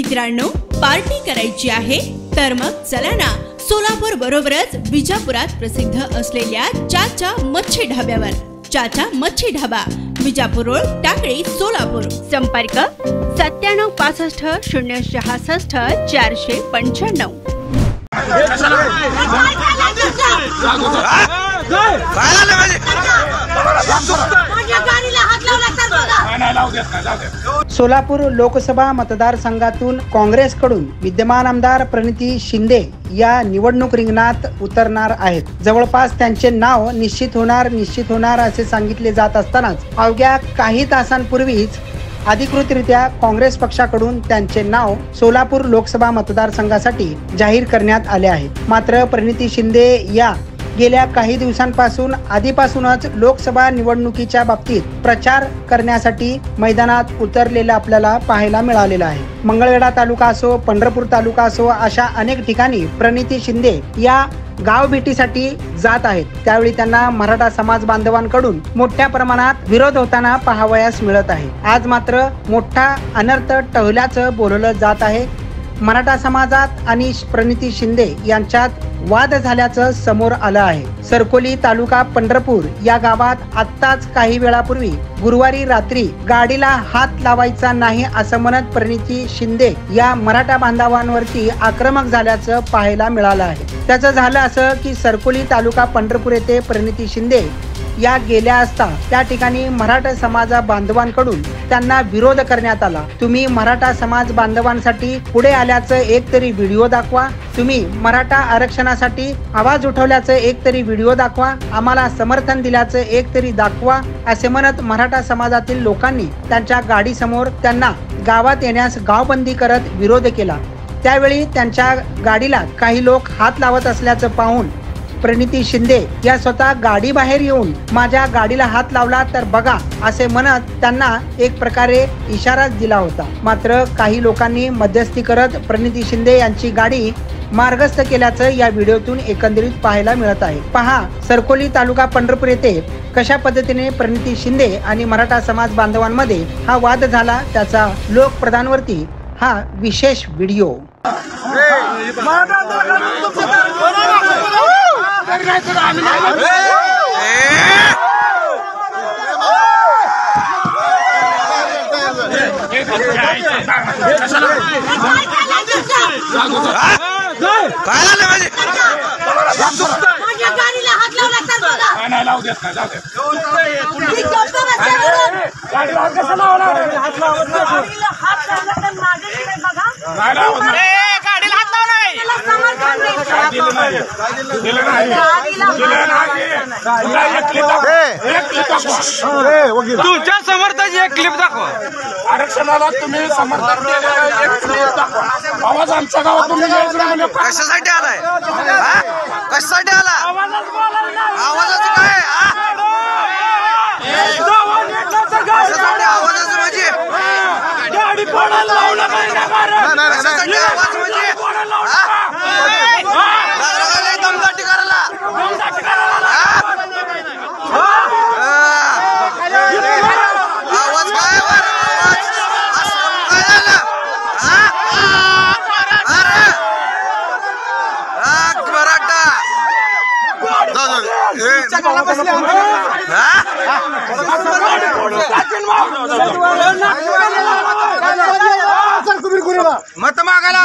मित्रांनो, पार्टी करायची आहे तर मग चला ना सोलापूर बरोबरच विजापुरात प्रसिद्ध असलेल्या चाचा मच्छी ढाब्यावर। चाचा मच्छी ढाबा, विजापूर रोड, टाकळी, सोलापूर। संपर्क 9765 सोलापूर लोकसभा मतदारसंघातून काँग्रेसकडून विद्यमान आमदार प्रणिती शिंदे या निवडणूक रिंगणात उतरणार आहेत। जवळपास त्यांचे नाव निश्चित होणार असे सांगितले जात असतानाच अवघ्या काही तासांपूर्वीच अधिकृतरित्या काँग्रेस पक्षाकडून त्यांचे नाव सोलापूर लोकसभा मतदारसंघासाठी जाहीर करण्यात आले आहे। मात्र प्रणिती शिंदे या गेल्या काही दिवसांपासून आधीपासूनच लोकसभा निवडणुकीच्या बाबतीत प्रचार करण्यासाठी मैदानात उतरलेला आपल्याला पाहायला मिळालेला आहे। मंगळवेढा तालुका असो, पंढरपूर तालुका असो, अशा अनेक ठिकाणी प्रणिती शिंदे या गाव भेटीसाठी जात आहेत। त्यावेळी त्यांना मराठा समाज बांधवांकडून मोठ्या प्रमाणात विरोध होताना पाहावयास मिळत आहे। आज मात्र मोठा अनर्थ टळल्याचं बोललं जात आहे। मराठा समाजात आणि प्रणिती शिंदे यांच्यात वाद झाल्याचं समोर आलं आहे। सरकोली तालुका पंढरपूर या गावात आत्ताच काही वेळापूर्वी गुरुवारी रात्री गाडीला हात लावायचा नाही असं म्हणत प्रणिती शिंदे या मराठा बांधवांवरती आक्रमक झाल्याचं पाहायला मिळालं आहे। त्याचं झालं असं की सरकोली तालुका पंढरपूर येथे प्रणिती शिंदे या गेल्या असता त्या ठिकाणी मराठा समाज बांधवांकडून त्यांना विरोध करण्यात आला। तुम्ही मराठा समाज बांधवांसाठी पुढे आल्याचं एक तरी व्हिडिओ दाखवा, तुम्ही मराठा आरक्षणासाठी आवाज उठवल्याचं एक तरी व्हिडिओ दाखवा, आम्हाला समर्थन दिल्याचं एक तरी दाखवा असे म्हणत मराठा समाजातील लोकांनी त्यांच्या गाडी समोर त्यांना गावात येण्यास गावबंदी करत विरोध केला। त्यावेळी त्यांच्या गाडीला काही लोक हात लावत असल्याचं पाहून प्रणिती शिंदे या स्वतः गाडी बाहेर येऊन माझ्या गाडीला हात लावला तर बघा असे म्हणत त्यांना एक प्रकारे इशाराच दिला होता। मात्र काही लोकांनी मध्यस्थी करत प्रणिती शिंदे यांची गाडी मार्गस्थ केल्याचं या व्हिडिओतून एकंदरीत पाहायला मिळत आहे। पहा सरकोली तालुका पंढरपूर येथे कशा पद्धतीने प्रणिती शिंदे आणि मराठा समाज बांधवांमध्ये हा वाद झाला, त्याचा लोकप्रधानवरती हा विशेष व्हिडिओ। तुमच्या समर्थाची एक क्लिप दाखवा। आरक्षणाला तुम्ही समर्थन केलेलं एक क्लिप दाखवा। आवाज आमच्या गावातून कशासाठी आलाय? कशासाठी आला? आवाजाचं काय? आवाजाचं म्हणजे गाडी पडायला लावलं कशासाठी आवाज म्हणजे दमदाटी करायला आवाज काय मराठा मत मागायला